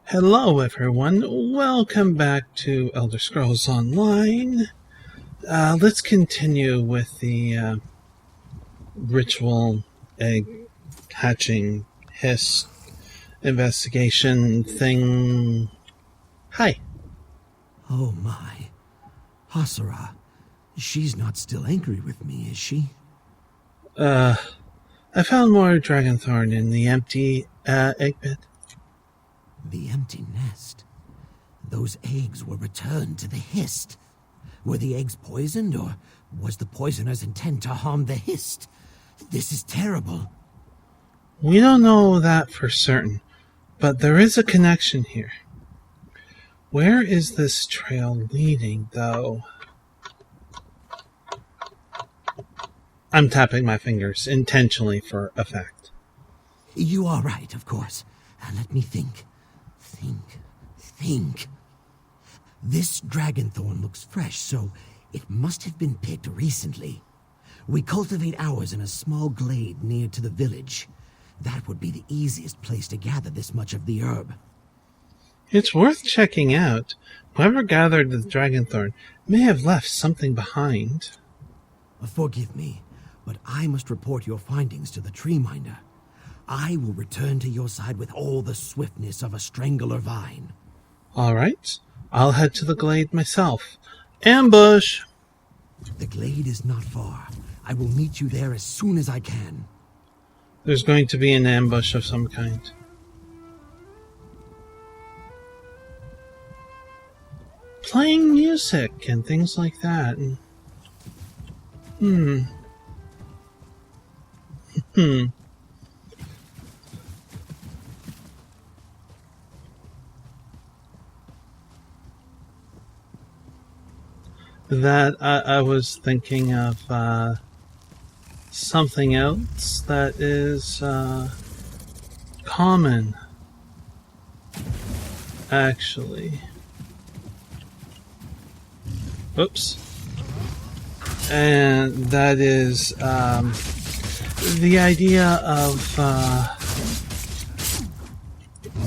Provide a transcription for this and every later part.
Hello everyone, welcome back to Elder Scrolls Online. Let's continue with the ritual egg hatching hiss investigation thing. Hi. Oh my. Hasara, she's not still angry with me, is she? I found more dragonthorn in the empty egg pit. The empty nest. Those eggs were returned to the hist. Were the eggs poisoned, or was the poisoner's intent to harm the hist? This is terrible. We don't know that for certain, but there is a connection here. Where is this trail leading, though? I'm tapping my fingers intentionally for effect. You are right, of course. Let me think. Think. This dragonthorn looks fresh, so it must have been picked recently. We cultivate ours in a small glade near to the village. That would be the easiest place to gather this much of the herb. It's worth checking out. Whoever gathered the dragonthorn may have left something behind. Forgive me, but I must report your findings to the tree minder. I will return to your side with all the swiftness of a strangler vine. All right, I'll head to the glade myself. Ambush! The glade is not far. I will meet you there as soon as I can. There's going to be an ambush of some kind. Playing music and things like that. That I was thinking of something else that is common, actually. Oops. And that is the idea of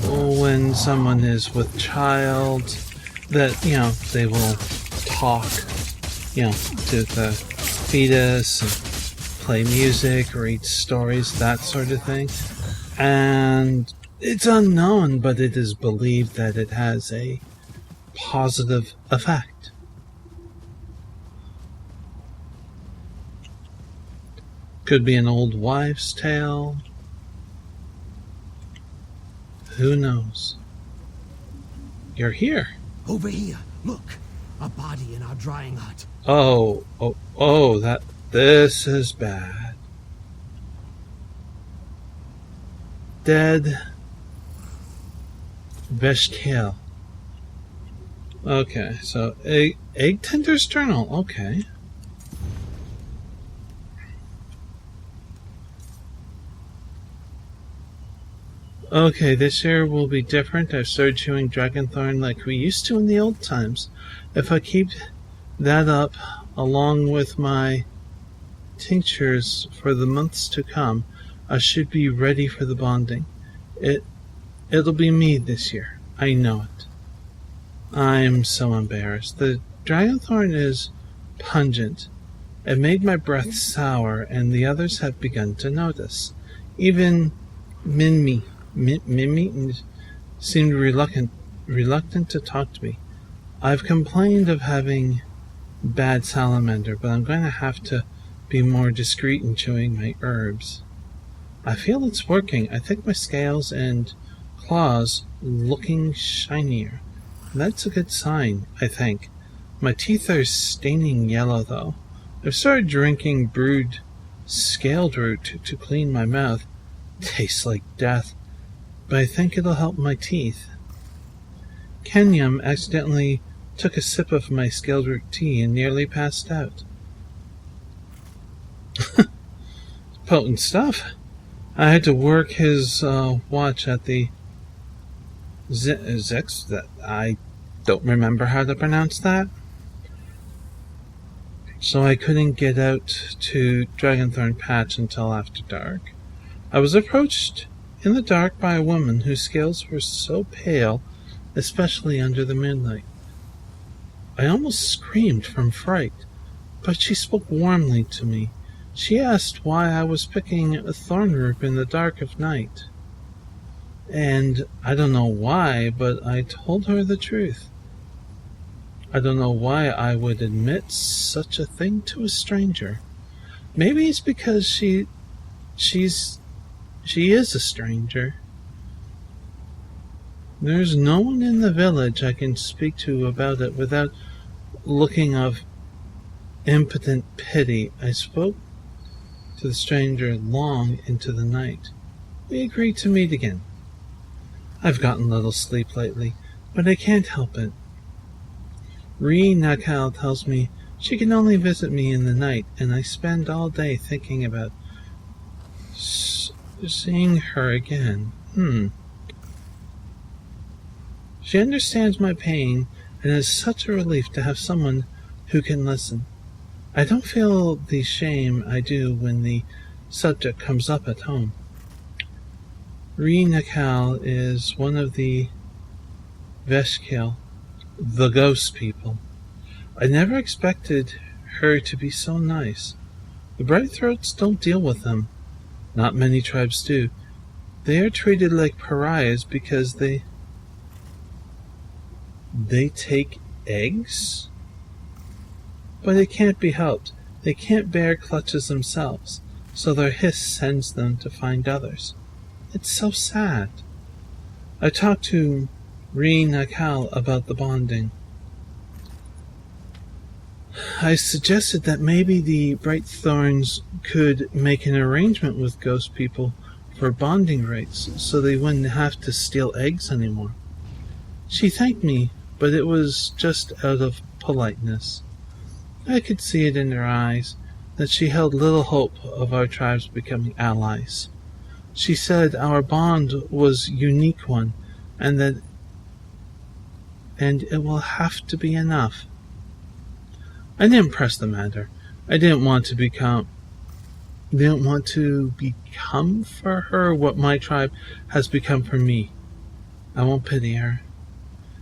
when someone is with child, that, they will talk, to the fetus and play music, read stories, that sort of thing. And it's unknown, but it is believed that it has a positive effect. Could be an old wives' tale. Who knows? You're here. Over here, look. A body in our drying hut. This is bad. Dead Veshkale. Okay, so egg tender's journal, okay. Okay, this year will be different. I've started chewing dragonthorn like we used to in the old times. If I keep that up, along with my tinctures for the months to come, I should be ready for the bonding. It'll be me this year. I know it. I'm so embarrassed. The dragonthorn is pungent. It made my breath sour, and the others have begun to notice. Even Mimi seemed reluctant to talk to me. I've complained of having bad salamander, but I'm going to have to be more discreet in chewing my herbs. I feel it's working. I think my scales and claws looking shinier. That's a good sign, I think. My teeth are staining yellow, though. I've started drinking brewed scaled root to clean my mouth. Tastes like death, but I think it'll help my teeth. Kenyam accidentally took a sip of my scaled root tea and nearly passed out. Potent stuff. I had to work his watch at the Zex. That I don't remember how to pronounce that. So I couldn't get out to Dragonthorn Patch until after dark. I was approached in the dark by a woman whose scales were so pale, especially under the moonlight. I almost screamed from fright, but she spoke warmly to me. She asked why I was picking a thorn root in the dark of night. And I don't know why, but I told her the truth. I don't know why I would admit such a thing to a stranger. Maybe it's because she is a stranger. There's no one in the village I can speak to about it without looking of impotent pity. I spoke to the stranger long into the night. We agreed to meet again. I've gotten little sleep lately, but I can't help it. Ree Nakal tells me she can only visit me in the night, and I spend all day thinking about seeing her again. She understands my pain, and it's such a relief to have someone who can listen. I don't feel the shame I do when the subject comes up at home. Ree Nakal is one of the Veshkil, the ghost people. I never expected her to be so nice. The Bright Throats don't deal with them. Not many tribes do. They are treated like pariahs because they take eggs? But it can't be helped. They can't bear clutches themselves, so their hiss sends them to find others. It's so sad. I talked to Ree Nakal about the bonding. I suggested that maybe the Bright Thorns could make an arrangement with ghost people for bonding rites so they wouldn't have to steal eggs anymore. She thanked me, but it was just out of politeness. I could see it in her eyes that she held little hope of our tribes becoming allies. She said our bond was a unique one, and it will have to be enough. I didn't press the matter. I didn't want to become for her what my tribe has become for me. I won't pity her.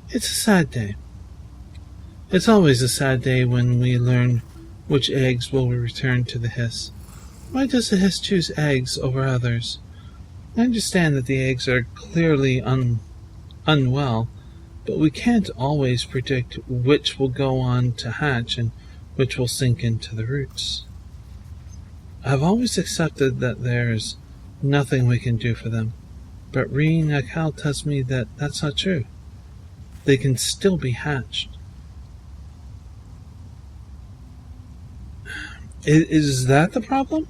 It's a sad day. It's always a sad day when we learn which eggs will return to the Hiss. Why does the Hiss choose eggs over others? I understand that the eggs are clearly unwell, but we can't always predict which will go on to hatch and which will sink into the roots. I've always accepted that there's nothing we can do for them, but Ree Nakal tells me that that's not true. They can still be hatched. Is that the problem?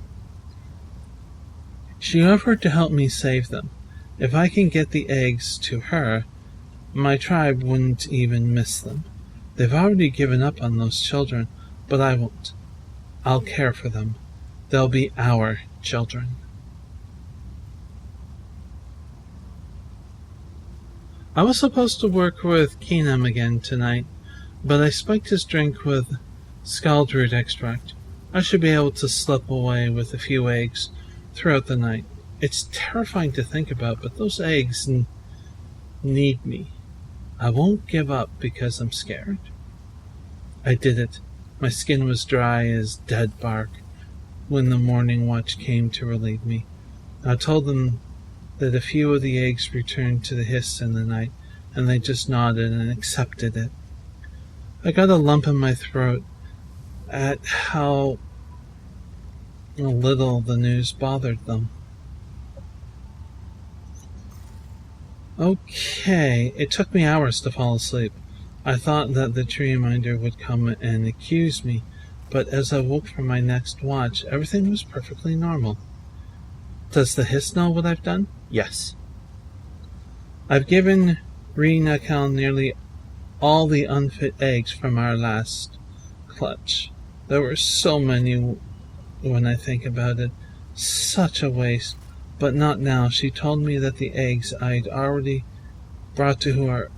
She offered to help me save them. If I can get the eggs to her, my tribe wouldn't even miss them. They've already given up on those children, but I won't. I'll care for them. They'll be our children. I was supposed to work with Keenum again tonight, but I spiked his drink with scald root extract. I should be able to slip away with a few eggs throughout the night. It's terrifying to think about, but those eggs need me. I won't give up because I'm scared. I did it. My skin was dry as dead bark when the morning watch came to relieve me. I told them that a few of the eggs returned to the Hiss in the night, and they just nodded and accepted it. I got a lump in my throat at how little the news bothered them. Okay, it took me hours to fall asleep. I thought that the tree minder would come and accuse me, but as I woke from my next watch, everything was perfectly normal. Does the Hiss know what I've done? Yes. I've given Ree Nakal nearly all the unfit eggs from our last clutch. There were so many when I think about it. Such a waste. But not now. She told me that the eggs I'd already brought to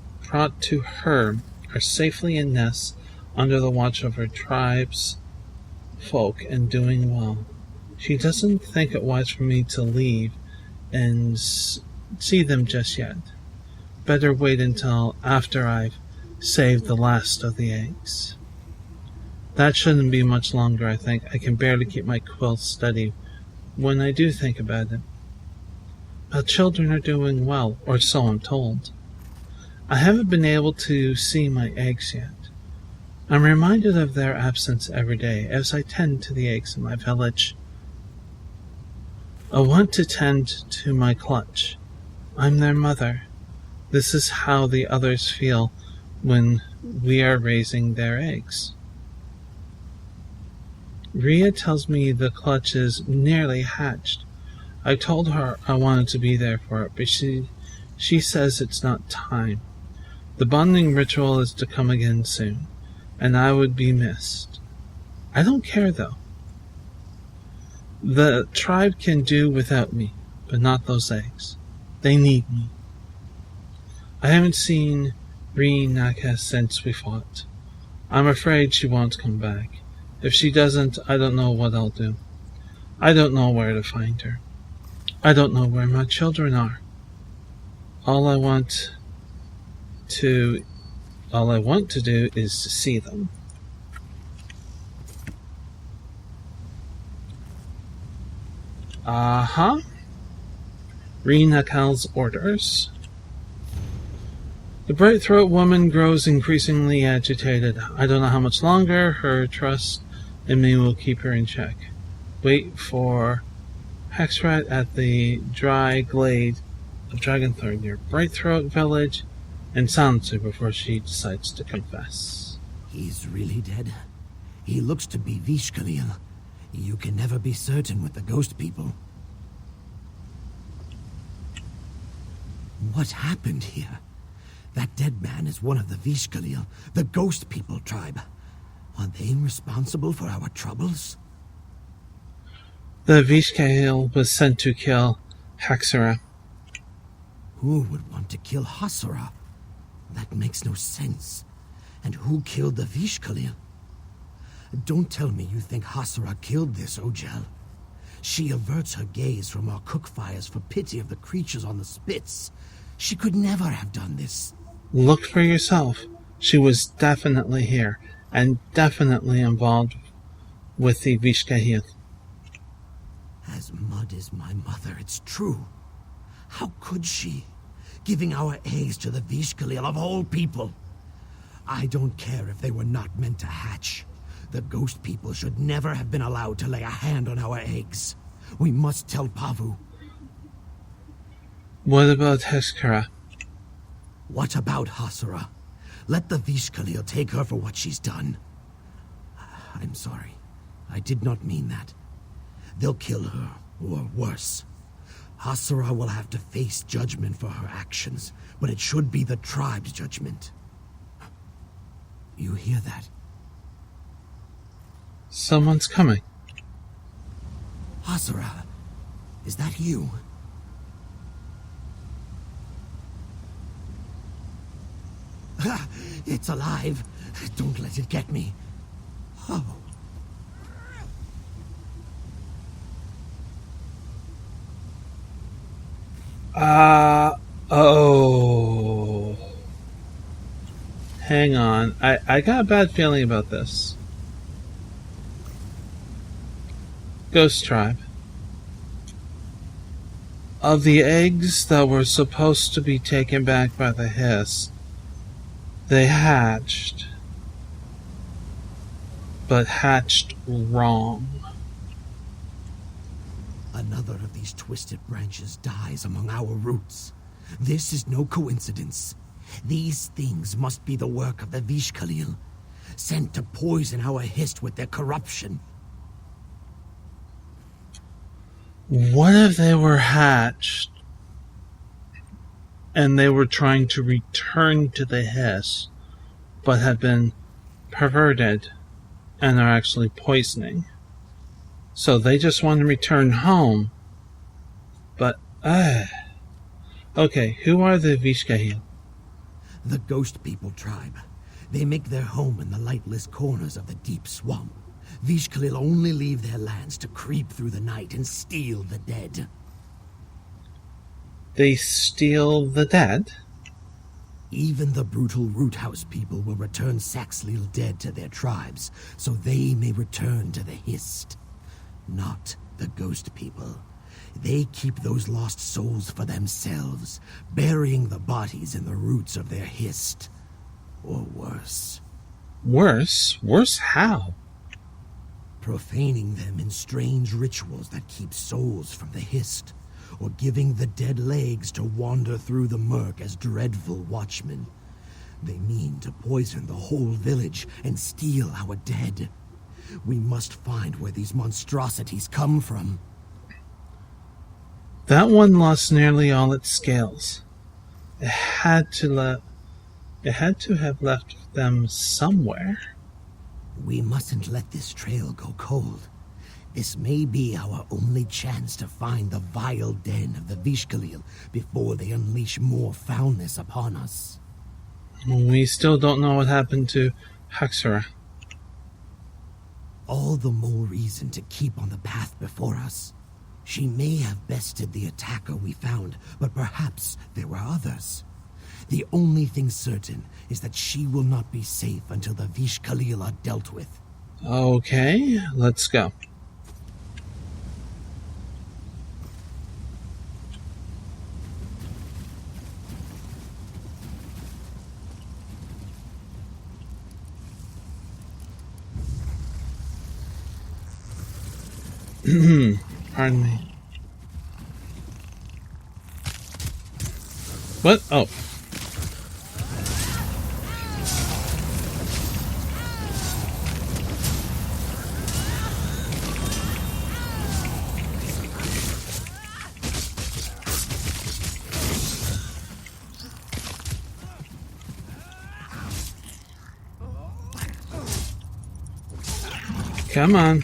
her are safely in nests under the watch of her tribe's folk and doing well. She doesn't think it wise for me to leave and see them just yet. Better wait until after I've saved the last of the eggs. That shouldn't be much longer, I think. I can barely keep my quill steady when I do think about it. But children are doing well, or so I'm told. I haven't been able to see my eggs yet. I'm reminded of their absence every day as I tend to the eggs in my village. I want to tend to my clutch. I'm their mother. This is how the others feel when we are raising their eggs. Ria tells me the clutch is nearly hatched. I told her I wanted to be there for it, but she says it's not time. The bonding ritual is to come again soon, and I would be missed. I don't care, though. The tribe can do without me, but not those eggs. They need me. I haven't seen Ree Naka since we fought. I'm afraid she won't come back. If she doesn't, I don't know what I'll do. I don't know where to find her. I don't know where my children are. All I want to do is to see them. Ree Nakal's orders. The bright throat woman grows increasingly agitated. I don't know how much longer her trust in me will keep her in check. Wait for Hexrat at the dry glade of Dragonthorn near Brightthroat village and silence her before she decides to confess. He's really dead? He looks to be Vishkalil. You can never be certain with the ghost people. What happened here? That dead man is one of the Vishkalil, the ghost people tribe. Are they responsible for our troubles? The Vishkail was sent to kill Haxora. Who would want to kill Hasura? That makes no sense. And who killed the Vishkalil? Don't tell me you think Hasura killed this Ojel. She averts her gaze from our cook fires for pity of the creatures on the spits. She could never have done this. Look for yourself. She was definitely here, and definitely involved with the Vishkahil. As mud is my mother, it's true. How could she? Giving our eggs to the Vishkalil of all people. I don't care if they were not meant to hatch. The ghost people should never have been allowed to lay a hand on our eggs. We must tell Pavu. What about Heskara? What about Hasura? Let the Vishkalil take her for what she's done. I'm sorry. I did not mean that. They'll kill her, or worse. Hasura will have to face judgment for her actions, but it should be the tribe's judgment. You hear that? Someone's coming. Hasura, is that you? It's alive. Don't let it get me. Oh. Oh. Hang on. I got a bad feeling about this. Ghost Tribe. Of the eggs that were supposed to be taken back by the hiss, they hatched. But hatched wrong. Another of these twisted branches dies among our roots. This is no coincidence. These things must be the work of the Vishkalil, sent to poison our hist with their corruption. What if they were hatched and they were trying to return to the hiss, but have been perverted and are actually poisoning? So they just want to return home. But, okay, who are the Vishkahil? The Ghost People tribe. They make their home in the lightless corners of the deep swamp. Vishkalil only leave their lands to creep through the night and steal the dead. They steal the dead? Even the brutal Roothouse people will return Saxhleel dead to their tribes, so they may return to the Hist. Not the ghost people. They keep those lost souls for themselves, burying the bodies in the roots of their Hist. Or worse. Worse? Worse how? Profaning them in strange rituals that keep souls from the Hist, or giving the dead legs to wander through the murk as dreadful watchmen. They mean to poison the whole village and steal our dead. We must find where these monstrosities come from. That one lost nearly all its scales. It had to have left them somewhere. We mustn't let this trail go cold. This may be our only chance to find the vile den of the Vishkalil before they unleash more foulness upon us. We still don't know what happened to Haxora. All the more reason to keep on the path before us. She may have bested the attacker we found, but perhaps there were others. The only thing certain is that she will not be safe until the Vishkalil are dealt with. Okay, let's go. Pardon me. What? Oh. Come on.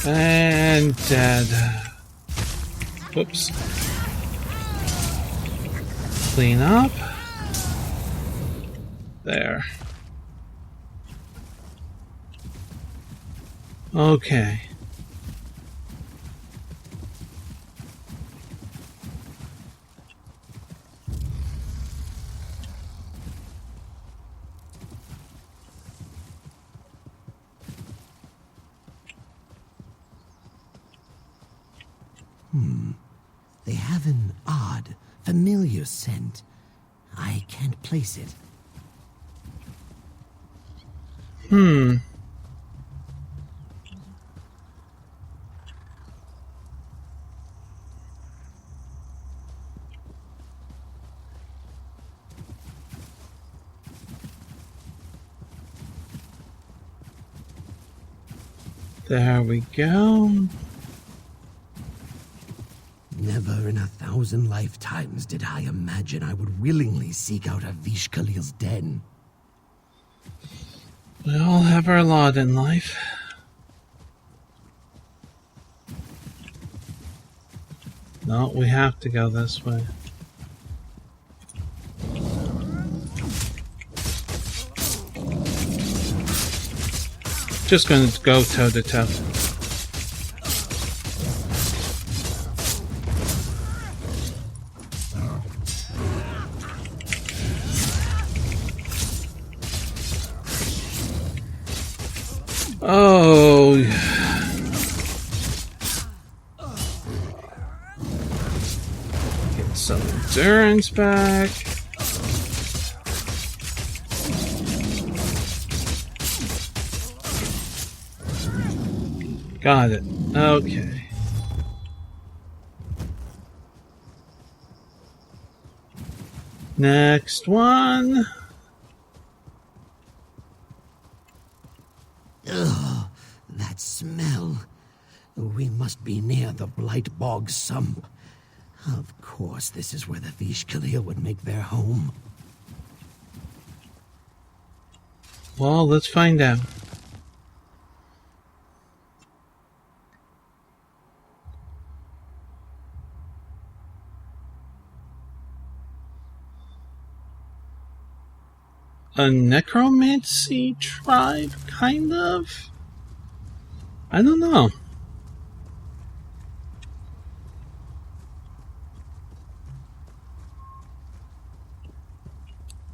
And dead. Whoops. Clean up. There. Okay. They have an odd, familiar scent. I can't place it. There we go. Never in 1,000 lifetimes did I imagine I would willingly seek out a Vishkalil's den. We all have our lot in life. No, we have to go this way. Just going to go toe to toe. Oh. Get some endurance back. Got it. Okay. Next one. Ugh, that smell. We must be near the Blight Bog Sump. Of course, this is where the Vishkalil would make their home. Well, let's find out. a necromancy tribe, kind of? I don't know.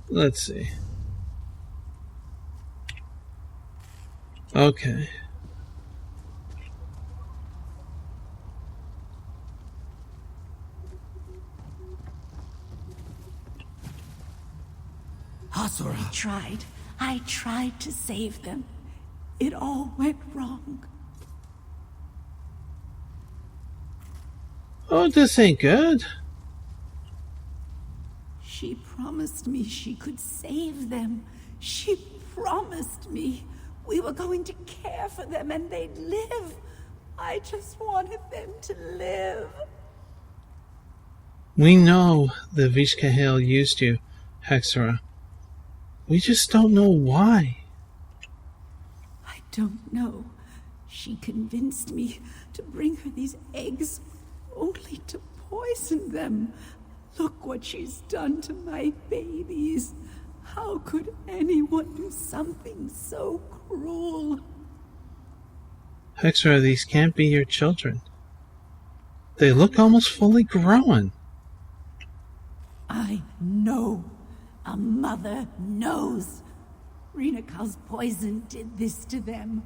Let's see. Okay. Hasura. I tried to save them. It all went wrong. Oh, this ain't good. She promised me she could save them. She promised me we were going to care for them and they'd live. I just wanted them to live. We know the Vishkahel used you, Hexera. We just don't know why. I don't know. She convinced me to bring her these eggs only to poison them. Look what she's done to my babies. How could anyone do something so cruel? Hexera, these can't be your children. They look almost fully grown. I know. A mother knows. Rinakal's poison did this to them.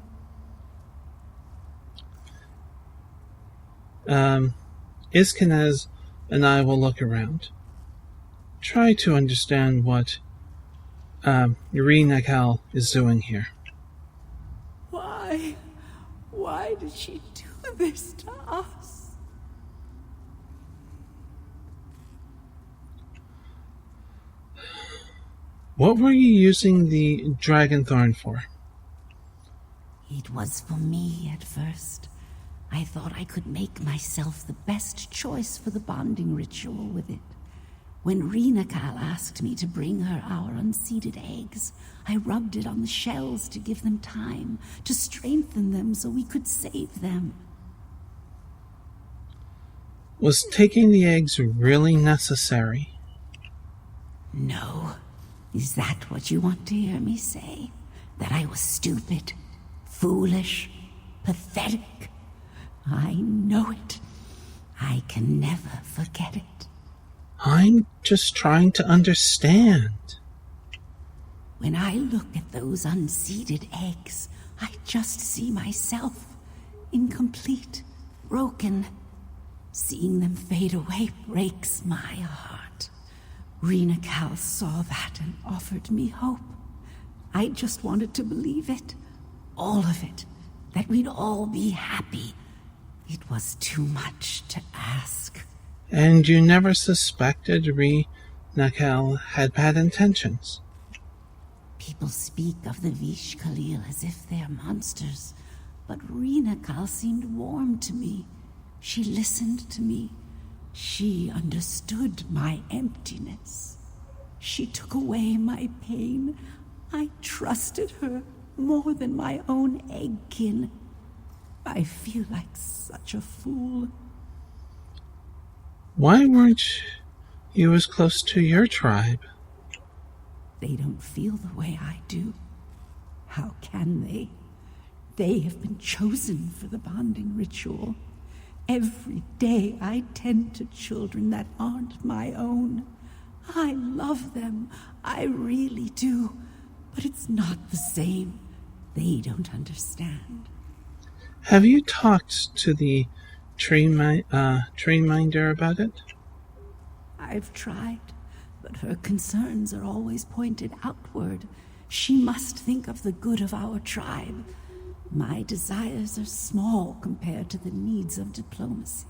Iskanez and I will look around. Try to understand what Rinakal is doing here. Why? Why did she do this to us? What were you using the dragon thorn for? It was for me at first. I thought I could make myself the best choice for the bonding ritual with it. When Rinakal asked me to bring her our unseeded eggs, I rubbed it on the shells to give them time, to strengthen them so we could save them. Was taking the eggs really necessary? No. Is that what you want to hear me say? That I was stupid, foolish, pathetic? I know it. I can never forget it. I'm just trying to understand. When I look at those unseeded eggs, I just see myself, incomplete, broken. Seeing them fade away breaks my heart. Rinakal saw that and offered me hope. I just wanted to believe it. All of it. That we'd all be happy. It was too much to ask. And you never suspected Rinakal had bad intentions? People speak of the Vish Khalil as if they're monsters, but Rinakal seemed warm to me. She listened to me. She understood my emptiness. She took away my pain. I trusted her more than my own eggkin. I feel like such a fool. Why weren't you as close to your tribe? They don't feel the way I do. How can they? They have been chosen for the bonding ritual. Every day I tend to children that aren't my own. I love them. I really do. But it's not the same. They don't understand. Have you talked to the tree minder about it? I've tried, but her concerns are always pointed outward. She must think of the good of our tribe. My desires are small compared to the needs of diplomacy.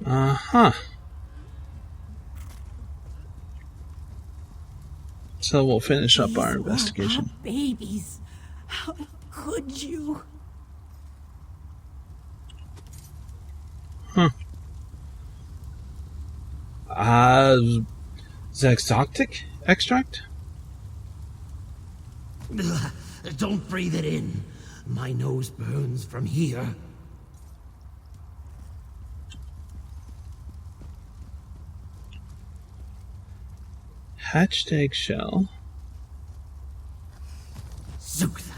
Uh-huh. So we'll finish up our These investigation. were our babies. How could you? Huh. Zexoctic extract? Don't breathe it in. My nose burns from here. Hatched eggshell. Zooth!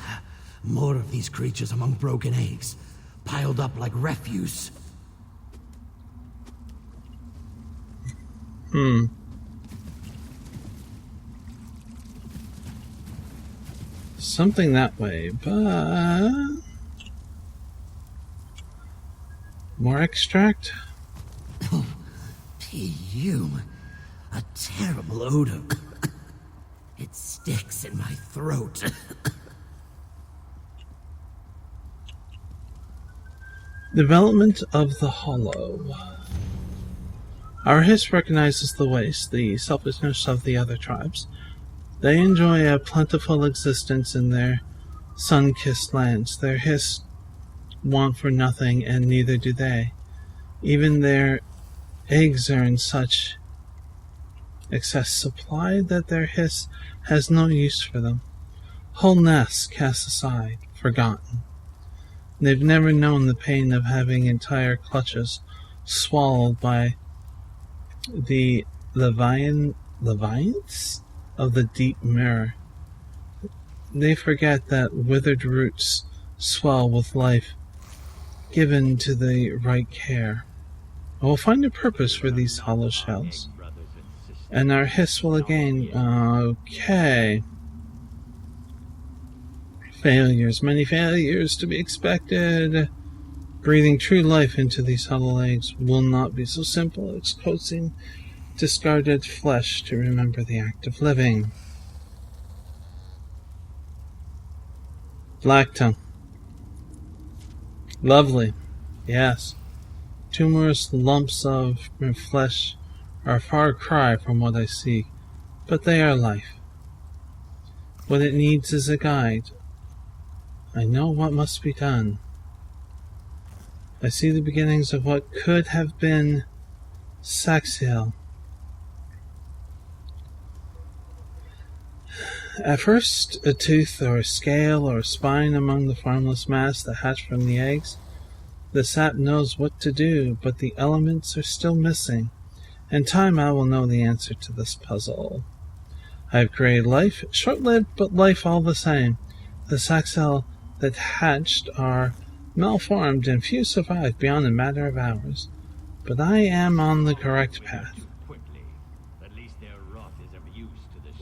More of these creatures among broken eggs, piled up like refuse. Something that way, but... more extract? Pume. A terrible odor. It sticks in my throat. Development of the hollow. Our hiss recognizes the waste, the selfishness of the other tribes. They enjoy a plentiful existence in their sun-kissed lands. Their hiss want for nothing, and neither do they. Even their eggs are in such excess supply that their hiss has no use for them. Whole nests cast aside, forgotten. They've never known the pain of having entire clutches swallowed by the leviathans of the deep mirror. They forget that withered roots swell with life given to the right care. I will find a purpose for these hollow shells, and our hiss will again... Okay. Failures, many failures to be expected. Breathing true life into these hollow eggs will not be so simple as coaxing discarded flesh to remember the act of living. Black tongue. Lovely. Yes. Tumorous lumps of flesh are a far cry from what I seek, but they are life. What it needs is a guide. I know what must be done. I see the beginnings of what could have been Saxiel. At first, a tooth or a scale or a spine among the formless mass that hatch from the eggs. The sap knows what to do, but the elements are still missing. In time I will know the answer to this puzzle. I have created life, short-lived, but life all the same. The Saxiel that hatched are malformed, and few survive beyond a matter of hours. But I am on the correct path.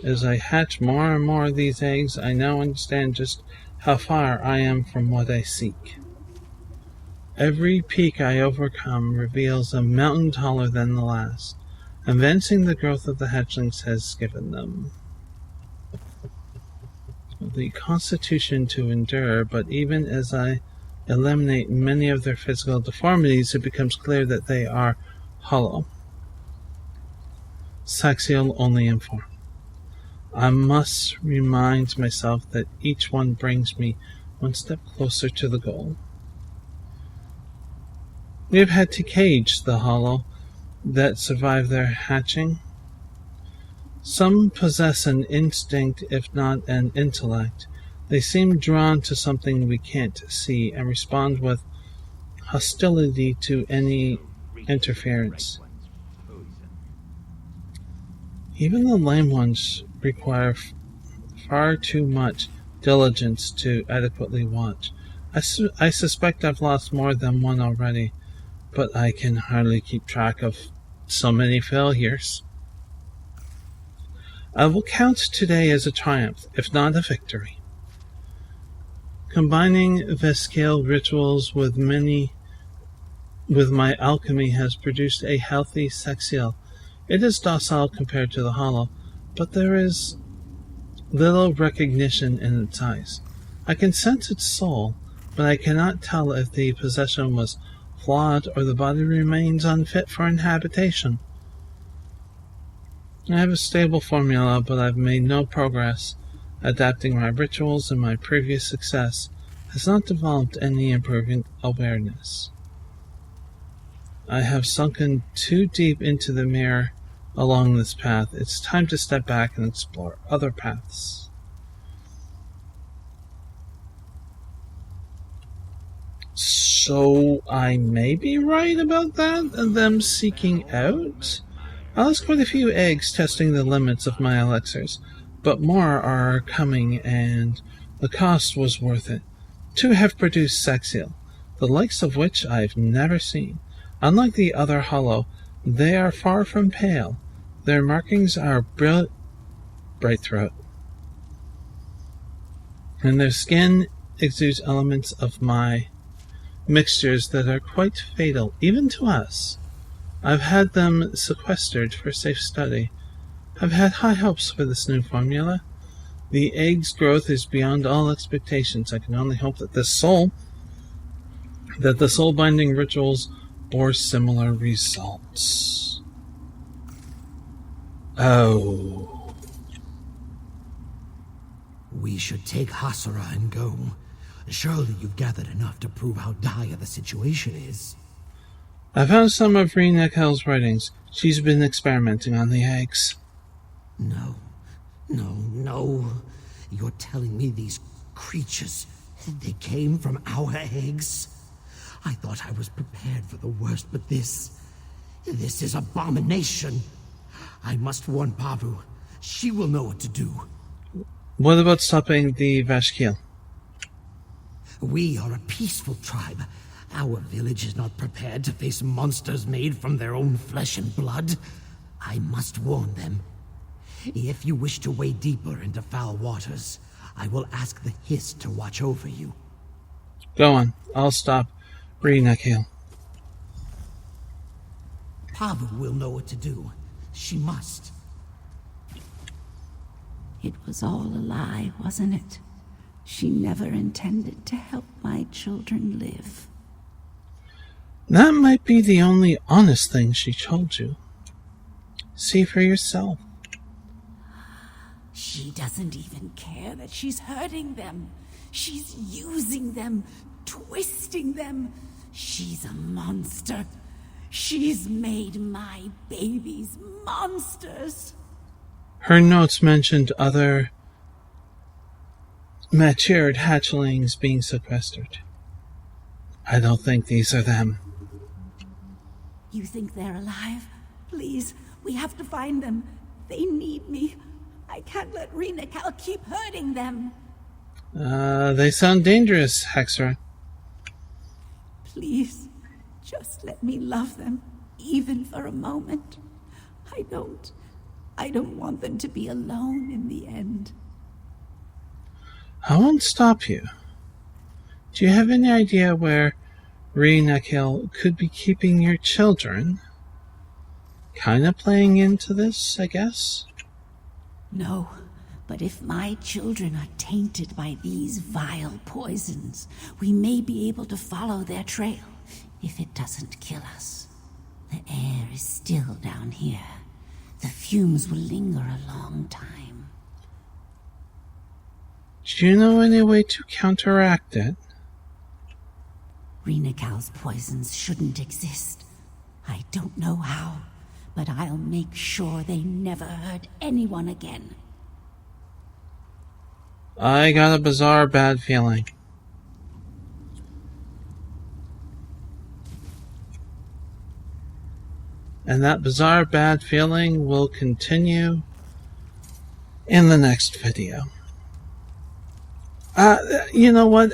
As I hatch more and more of these eggs, I now understand just how far I am from what I seek. Every peak I overcome reveals a mountain taller than the last, advancing the growth of the hatchlings has given them the constitution to endure, but even as I eliminate many of their physical deformities, it becomes clear that they are hollow. Saxiel only in form. I must remind myself that each one brings me one step closer to the goal. We have had to cage the hollow that survive their hatching. Some possess an instinct, if not an intellect. They seem drawn to something we can't see and respond with hostility to any interference. Even the lame ones require far too much diligence to adequately watch. I suspect I've lost more than one already, but I can hardly keep track of so many failures. I will count today as a triumph, if not a victory. Combining Vescale rituals with my alchemy has produced a healthy Saxiel. It is docile compared to the hollow, but there is little recognition in its eyes. I can sense its soul, but I cannot tell if the possession was flawed or the body remains unfit for inhabitation. I have a stable formula, but I've made no progress. Adapting my rituals, and my previous success has not developed any improving awareness. I have sunken too deep into the mirror along this path. It's time to step back and explore other paths. So I may be right about that, and them seeking out I lost quite a few eggs testing the limits of my elixirs, but more are coming and the cost was worth it. 2 have produced sex seal, the likes of which I've never seen. Unlike the other hollow, they are far from pale. Their markings are bright throat, and their skin exudes elements of my mixtures that are quite fatal, even to us. I've had them sequestered for safe study. I've had high hopes for this new formula. The egg's growth is beyond all expectations. I can only hope that the soul-binding rituals bore similar results. Oh. We should take Hasara and go. Surely you've gathered enough to prove how dire the situation is. I found some of Reenakel's writings. She's been experimenting on the eggs. No. You're telling me these creatures, they came from our eggs? I thought I was prepared for the worst, but this is abomination. I must warn Pavu. She will know what to do. What about stopping the Vashkil? We are a peaceful tribe. Our village is not prepared to face monsters made from their own flesh and blood. I must warn them. If you wish to wade deeper into foul waters, I will ask the Hiss to watch over you. Go on. I'll stop Reenakel. Pavu will know what to do. She must. It was all a lie, wasn't it? She never intended to help my children live. That might be the only honest thing she told you. See for yourself. She doesn't even care that she's hurting them. She's using them, twisting them. She's a monster. She's made my babies monsters. Her notes mentioned other matured hatchlings being sequestered. I don't think these are them. You think they're alive? Please, we have to find them. They need me. I can't let Reenakel keep hurting them. They sound dangerous, Hexra. Please, just let me love them, even for a moment. I don't want them to be alone in the end. I won't stop you. Do you have any idea where Reenakel could be keeping your children? Kinda playing into this, I guess? No, but if my children are tainted by these vile poisons, we may be able to follow their trail if it doesn't kill us. The air is still down here. The fumes will linger a long time. Do you know any way to counteract it? Reenakel's poisons shouldn't exist. I don't know how, but I'll make sure they never hurt anyone again. I got a bizarre bad feeling. And that bizarre bad feeling will continue in the next video. You know what?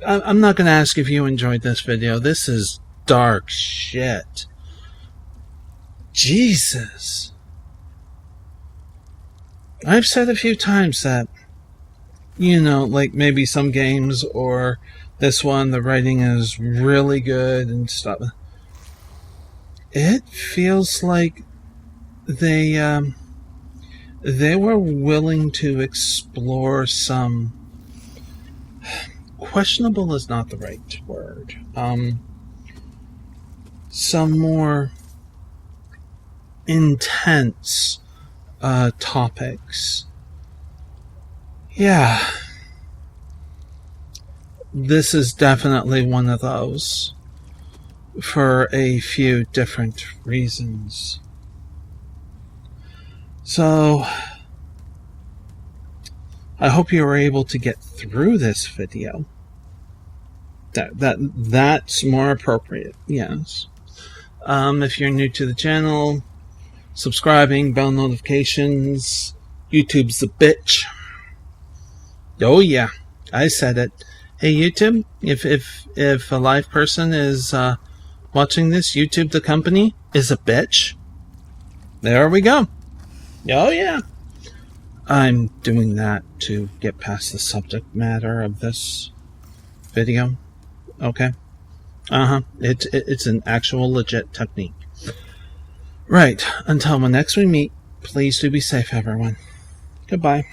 I'm not going to ask if you enjoyed this video. This is dark shit. Jesus. I've said a few times that, you know, like maybe some games or this one, the writing is really good and stuff. It feels like they were willing to explore some... questionable is not the right word. Some more intense topics. Yeah. This is definitely one of those, for a few different reasons. So, I hope you were able to get through this video. That's more appropriate, yes. If you're new to the channel, subscribing, bell notifications. YouTube's the bitch. Oh yeah, I said it. Hey YouTube, if a live person is watching this, YouTube the company is a bitch. There we go. Oh yeah. I'm doing that to get past the subject matter of this video. Okay. It's an actual legit technique. Right. Until next we meet, please do be safe, everyone. Goodbye.